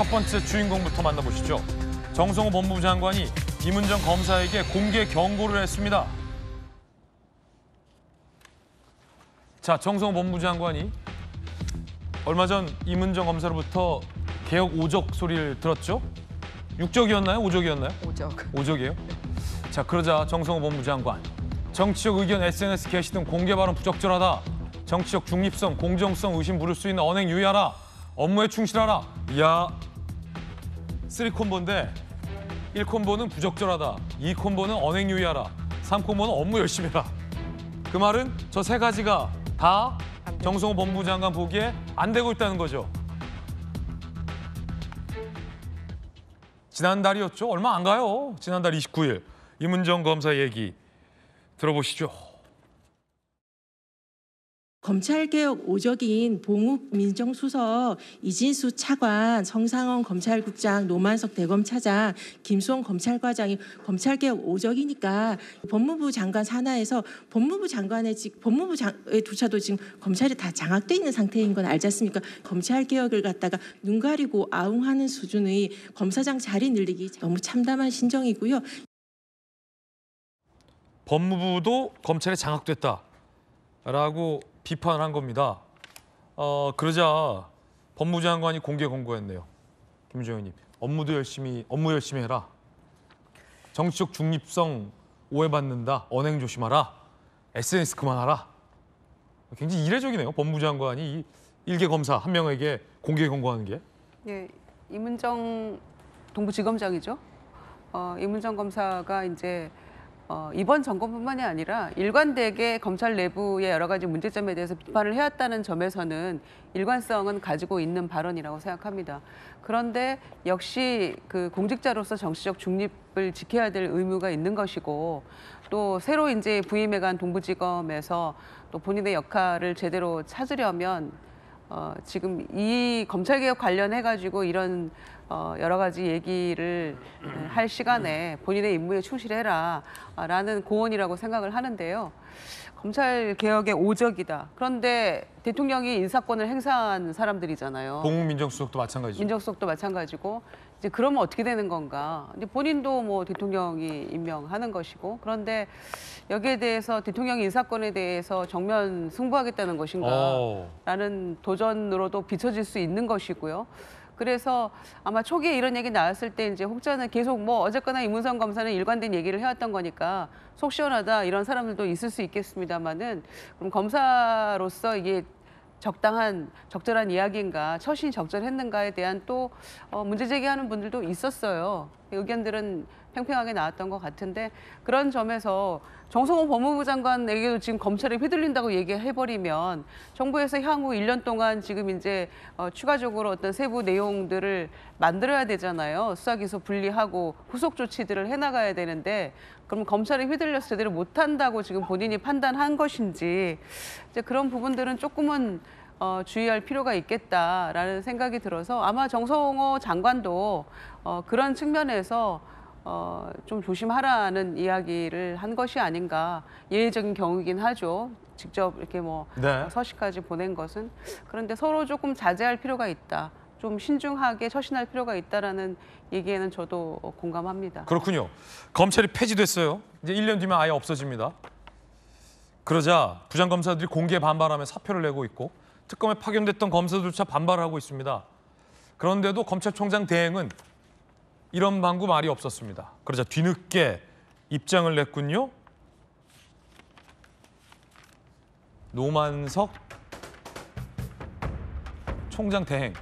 첫 번째 주인공부터 만나보시죠. 정성호 법무부 장관이 임은정 검사에게 공개 경고를 했습니다. 자, 정성호 법무부 장관이 얼마 전 임은정 검사로부터 개혁 5적 소리를 들었죠? 6적이었나요? 5적이었나요? 5적. 5적이에요? 자, 그러자 정성호 법무부 장관. 정치적 의견, SNS 게시 등 공개 발언 부적절하다. 정치적 중립성, 공정성 의심 부를 수 있는 언행 유의하라. 업무에 충실하라. 이야, 3콤보인데 1콤보는 부적절하다. 2콤보는 언행 유의하라. 3콤보는 업무 열심히 해라. 그 말은 저 세 가지가 다 정성호 법무부 장관 보기에 안 되고 있다는 거죠. 지난달이었죠. 얼마 안 가요. 지난달 29일 임은정 검사 얘기 들어보시죠. 검찰개혁 5적인 봉욱 민정수석, 이진수 차관, 성상원 검찰국장, 노만석 대검차장, 김수홍 검찰과장이 검찰개혁 5적이니까 법무부 장관 산하에서 법무부장에조차도 지금 검찰이 다 장악돼 있는 상태인 건 알지 않습니까? 검찰개혁을 갖다가 눈 가리고 아웅하는 수준의 검사장 자리 늘리기 너무 참담한 신정이고요. 법무부도 검찰에 장악됐다라고 비판을 한 겁니다. 그러자 법무부 장관이 공개 권고했네요. 김은정 의원님, 업무 열심히 해라. 정치적 중립성 오해받는다. 언행 조심하라. SNS 그만하라. 굉장히 이례적이네요. 법무부 장관이 이 일개 검사 한 명에게 공개 권고하는 게. 네, 임은정 동부지검장이죠. 임은정 검사가 이제 이번 점검뿐만이 아니라 일관되게 검찰 내부의 여러 가지 문제점에 대해서 비판을 해왔다는 점에서는 일관성은 가지고 있는 발언이라고 생각합니다. 그런데 역시 그 공직자로서 정치적 중립을 지켜야 될 의무가 있는 것이고, 또 새로 이제 부임해간 동부지검에서 또 본인의 역할을 제대로 찾으려면 지금 이 검찰개혁 관련해가지고 이런 여러 가지 얘기를 할 시간에 본인의 임무에 충실해라라는 고언이라고 생각을 하는데요. 검찰개혁의 5적이다. 그런데 대통령이 인사권을 행사한 사람들이잖아요. 봉욱 민정수석도 마찬가지죠. 민정수석도 마찬가지고. 이제 그러면 어떻게 되는 건가? 이제 본인도 뭐 대통령이 임명하는 것이고, 그런데 여기에 대해서 대통령 인사권에 대해서 정면 승부하겠다는 것인가라는 도전으로도 비춰질 수 있는 것이고요. 그래서 아마 초기에 이런 얘기 나왔을 때 이제 혹자는 계속 뭐 어쨌거나 임은정 검사는 일관된 얘기를 해왔던 거니까 속 시원하다 이런 사람들도 있을 수 있겠습니다만은, 그럼 검사로서 이게 적절한 이야기인가, 처신이 적절했는가에 대한 또 문제 제기하는 분들도 있었어요. 의견들은 팽팽하게 나왔던 것 같은데, 그런 점에서 정성호 법무부 장관에게도 지금 검찰이 휘둘린다고 얘기해버리면 정부에서 향후 1년 동안 지금 이제 추가적으로 어떤 세부 내용들을 만들어야 되잖아요. 수사기소 분리하고 후속 조치들을 해나가야 되는데, 그럼 검찰이 휘둘려서 제대로 못한다고 지금 본인이 판단한 것인지, 이제 그런 부분들은 조금은 주의할 필요가 있겠다라는 생각이 들어서 아마 정성호 장관도 그런 측면에서 좀 조심하라는 이야기를 한 것이 아닌가. 예외적인 경우이긴 하죠. 직접 이렇게 뭐 네. 서식까지 보낸 것은. 그런데 서로 조금 자제할 필요가 있다. 좀 신중하게 처신할 필요가 있다라는 얘기에는 저도 공감합니다. 그렇군요. 검찰이 폐지됐어요. 이제 1년 뒤면 아예 없어집니다. 그러자 부장검사들이 공개 반발하며 사표를 내고 있고, 특검에 파견됐던 검사들조차 반발을 하고 있습니다. 그런데도 검찰총장 대행은 이런 방구 말이 없었습니다. 그러자 뒤늦게 입장을 냈군요. 노만석 총장 대행.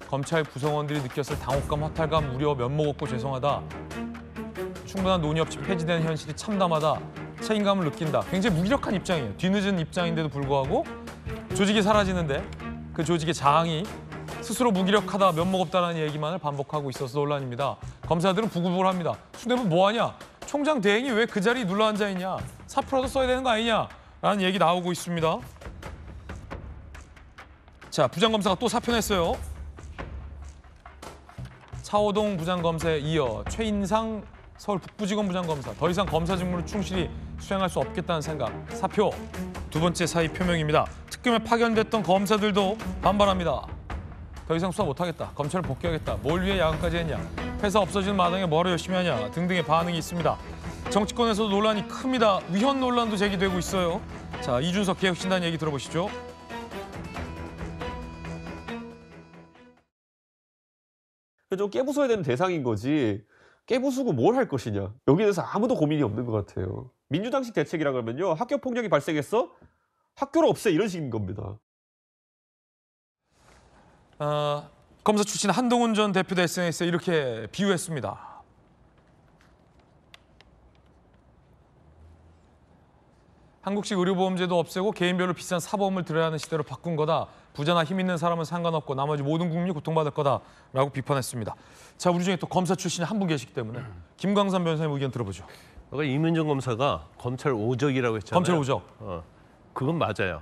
검찰 구성원들이 느꼈을 당혹감, 허탈감, 우려, 면목 없고 죄송하다. 충분한 논의 없이 폐지된 현실이 참담하다. 책임감을 느낀다. 굉장히 무기력한 입장이에요. 뒤늦은 입장인데도 불구하고 조직이 사라지는데 그 조직의 장이 스스로 무기력하다, 면목 없다라는 얘기만을 반복하고 있어서 논란입니다. 검사들은 부글부글 합니다. 수뇌부 뭐하냐? 총장 대행이 왜 그 자리에 눌러앉아 있냐? 사표라도 써야 되는 거 아니냐? 라는 얘기 나오고 있습니다. 자, 부장검사가 또 사표 냈어요. 차호동 부장검사에 이어 최인상 서울 북부지검 부장검사. 더 이상 검사 직무를 충실히 수행할 수 없겠다는 생각. 사표. 두 번째 사의 표명입니다. 특검에 파견됐던 검사들도 반발합니다. 더 이상 수사 못하겠다. 검찰을 복귀하겠다. 뭘 위해 야근까지 했냐. 회사 없어지는 마당에 뭐하러 열심히 하냐 등등의 반응이 있습니다. 정치권에서도 논란이 큽니다. 위헌 논란도 제기되고 있어요. 자, 이준석 개혁신단 얘기 들어보시죠. 좀 깨부숴야 되는 대상인 거지. 깨부수고 뭘 할 것이냐. 여기에 대해서 아무도 고민이 없는 것 같아요. 민주당식 대책이라 그러면요. 학교 폭력이 발생했어? 학교를 없애 이런 식인 겁니다. 검사 출신 한동훈 전 대표도 SNS에 이렇게 비유했습니다. 한국식 의료보험제도 없애고 개인별로 비싼 사보험을 들어야 하는 시대로 바꾼 거다. 부자나 힘 있는 사람은 상관없고 나머지 모든 국민이 고통받을 거다라고 비판했습니다. 자, 우리 중에 또 검사 출신이 한 분 계시기 때문에 김광삼 변호사님 의견 들어보죠. 아까 이문정 검사가 검찰 오적이라고 했잖아요. 검찰 오적. 그건 맞아요.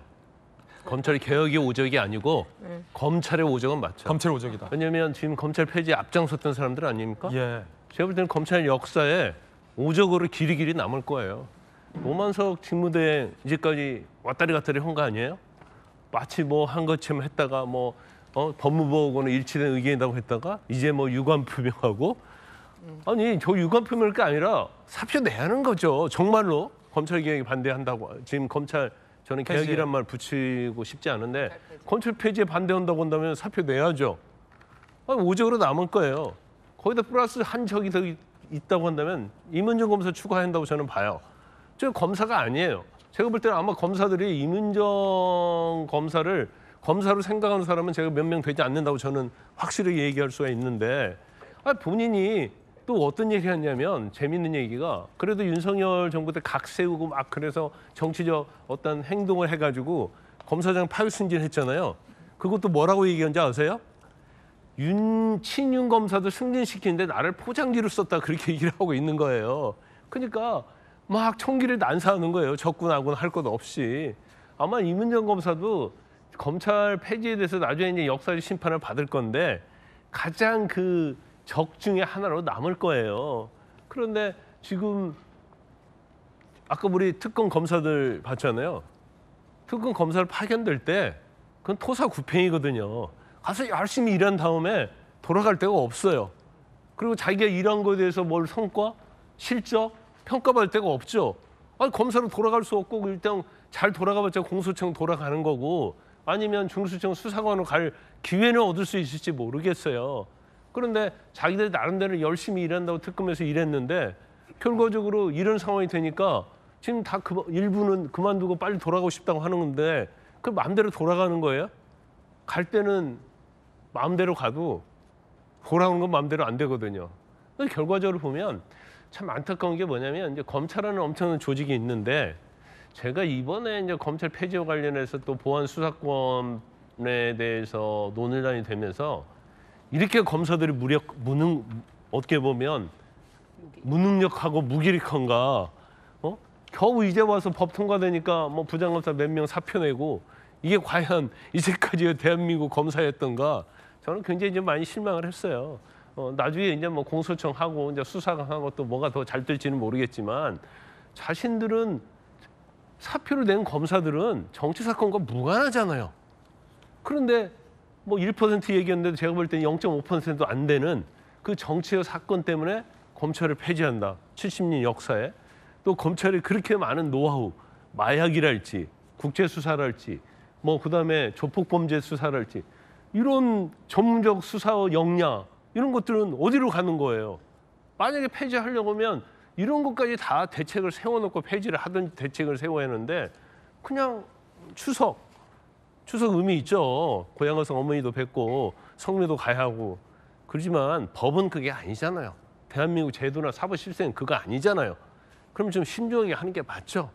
검찰 개혁이 오적이 아니고 검찰의 오적은 맞죠. 검찰 오적이다. 왜냐하면 지금 검찰 폐지에 앞장섰던 사람들 아닙니까? 예. 제가 볼 때는 검찰 역사에 오적으로 길이길이 남을 거예요. 오만석 직무대행 이제까지 왔다리 갔다리 한 거 아니에요? 마치 뭐 한 것처럼 했다가 법무부하고는 일치된 의견이라고 했다가 이제 뭐 유감 표명하고 아니 저 유감 표명할 게 아니라 사표 내야 하는 거죠. 정말로 검찰 개혁에 반대한다고 지금 검찰 저는 개혁이란 말 붙이고 싶지 않은데 검찰 폐지에 반대한다고 한다면 사표 내야죠. 오적으로 남을 거예요. 거기다 플러스 한 적이 더 있다고 한다면 이문정 검사 추가한다고 저는 봐요. 저 검사가 아니에요. 제가 볼 때는 아마 검사들이 이문정 검사를 검사로 생각하는 사람은 제가 몇 명 되지 않는다고 저는 확실하게 얘기할 수가 있는데 본인이 또 어떤 얘기 했냐면 재밌는 얘기가 그래도 윤석열 정부 때 각 세우고 막 그래서 정치적 어떤 행동을 해가지고 검사장 파열 승진했잖아요. 그것도 뭐라고 얘기한지 아세요? 친윤 검사도 승진시키는데 나를 포장지로 썼다 그렇게 얘기를 하고 있는 거예요. 그러니까 막 총기를 난사하는 거예요. 적군하고는 할 것 없이. 아마 이문정 검사도 검찰 폐지에 대해서 나중에 이제 역사적 심판을 받을 건데 가장 그 적 중에 하나로 남을 거예요. 그런데 지금 아까 우리 특검 검사들 봤잖아요. 특검 검사를 파견될 때 그건 토사구팽이거든요. 가서 열심히 일한 다음에 돌아갈 데가 없어요. 그리고 자기가 일한 거에 대해서 뭘 성과, 실적, 평가받을 데가 없죠. 아니, 검사로 돌아갈 수 없고 일단 잘 돌아가봤자 공소청 돌아가는 거고 아니면 중수청 수사관으로 갈 기회는 얻을 수 있을지 모르겠어요. 그런데 자기들 나름대로 열심히 일한다고 특검에서 일했는데 결과적으로 이런 상황이 되니까 지금 다 일부는 그만두고 빨리 돌아가고 싶다고 하는 건데 그 마음대로 돌아가는 거예요? 갈 때는 마음대로 가도 돌아오는 건 마음대로 안 되거든요. 결과적으로 보면 참 안타까운 게 뭐냐면 이제 검찰하는 엄청난 조직이 있는데 제가 이번에 이제 검찰 폐지와 관련해서 또 보안 수사권에 대해서 논의란이 되면서 이렇게 검사들이 어떻게 보면 무능력하고 무기력한가? 겨우 이제 와서 법 통과되니까 뭐 부장검사 몇 명 사표 내고 이게 과연 이제까지 대한민국 검사였던가? 저는 굉장히 좀 많이 실망을 했어요. 나중에 이제 뭐 공소청하고 이제 수사관하고 또 뭐가 더 잘 될지는 모르겠지만 자신들은 사표를 낸 검사들은 정치 사건과 무관하잖아요. 그런데 뭐 1% 얘기했는데 제가 볼 때는 0.5%도 안 되는 그 정치적 사건 때문에 검찰을 폐지한다. 70년 역사에. 또 검찰이 그렇게 많은 노하우, 마약이랄지 국제 수사랄지 뭐 그다음에 조폭범죄 수사랄지 이런 전문적 수사 역량 이런 것들은 어디로 가는 거예요? 만약에 폐지하려고 하면 이런 것까지 다 대책을 세워놓고 폐지를 하든 대책을 세워야 하는데 그냥 추석 의미 있죠. 고향 가서 어머니도 뵙고 성묘도 가야 하고 그러지만 법은 그게 아니잖아요. 대한민국 제도나 사법 실세는 그거 아니잖아요. 그럼 좀 신중하게 하는 게 맞죠.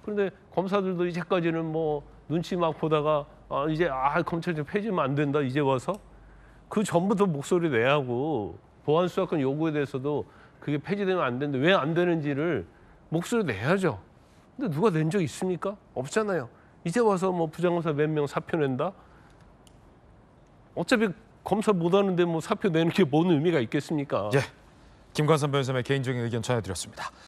그런데 검사들도 이제까지는 뭐 눈치 막 보다가 이제 검찰 좀 폐지면 안 된다 이제 와서 그 전부터 목소리 내야 하고 보안 수사권 요구에 대해서도 그게 폐지되면 안 되는데 왜 안 되는지를 목소리 내야죠. 근데 누가 낸 적 있습니까? 없잖아요. 이제 와서 뭐 부장검사 몇 명 사표 낸다? 어차피 검사 못하는데 뭐 사표 내는 게 뭔 의미가 있겠습니까? 예, 김광삼 변호사의 개인적인 의견 전해드렸습니다.